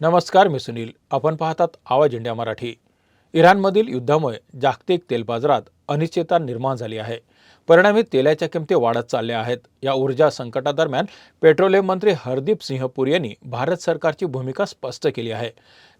नमस्कार, मी सुनील. आपण पाहतात आवाज इंडिया मराठी. इराणमधील युद्धामुळे जागतिक तेल बाजारात अनिश्चितता निर्माण झाली आहे. परिणामी तेलाच्या किमती वाढत चालल्या आहेत. या ऊर्जा संकटादरम्यान पेट्रोलियम मंत्री हरदीप सिंह पुरी यांनी भारत सरकारची भूमिका स्पष्ट केली आहे.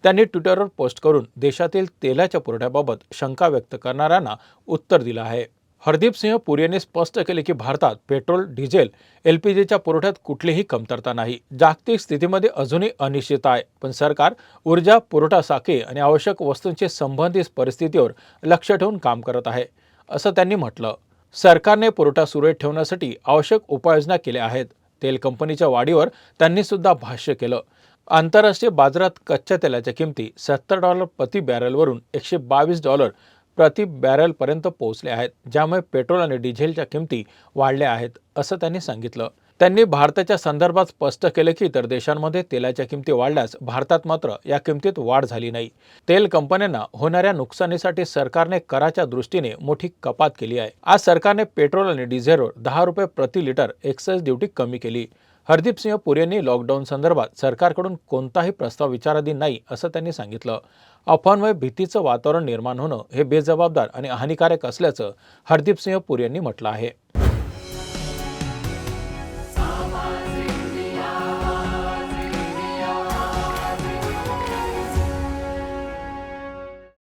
त्यांनी ट्विटरवर पोस्ट करून देशातील तेलाच्या पुरवठ्याबाबत शंका व्यक्त करणाऱ्यांना उत्तर दिलं आहे. हरदीप सिंह पुरी यांनी स्पष्ट केले की भारतात पेट्रोल, डिझेल, एलपीजीच्या पुरवठ्यात कुठलीही कमतरता नाही. जागतिक स्थितीमध्ये अजूनही अनिश्चितता आहे, पण सरकार ऊर्जा पुरवठा साखळी आणि आवश्यक वस्तूंशी संबंधित परिस्थितीवर लक्ष ठेवून काम करत आहे, असं त्यांनी म्हटलं. सरकारने पुरवठा सुरळीत ठेवण्यासाठी आवश्यक उपाययोजना केल्या आहेत. तेल कंपनीच्या वाढीवर त्यांनी सुद्धा भाष्य केलं. आंतरराष्ट्रीय बाजारात कच्च्या तेलाच्या किमती $70 प्रति बॅरलवरून $122 प्रति बॅरलपर्यंत पोहोचले आहेत, ज्यामुळे पेट्रोल आणि डिझेलच्या किमती वाढल्या आहेत, असं त्यांनी सांगितलं. त्यांनी भारताच्या संदर्भात स्पष्ट केले की इतर देशांमध्ये तेलाच्या किमती वाढल्यास भारतात मात्र या किमतीत वाढ झाली नाही. तेल कंपन्यांना होणाऱ्या नुकसानीसाठी सरकारने कराच्या दृष्टीने मोठी कपात केली आहे. आज सरकारने पेट्रोल आणि डिझेलवर ₹10 प्रति लिटर एक्साईज ड्युटी कमी केली. हरदीप सिंह पुरी यांनी लॉकडाऊन संदर्भात सरकारकडून कोणताही प्रस्ताव विचाराधीन नाही, असं त्यांनी सांगितलं. अफवांमुळे भीतीचं वातावरण निर्माण होणं हे बेजबाबदार आणि हानिकारक असल्याचं हरदीप सिंह पुरी यांनी म्हटलं आहे.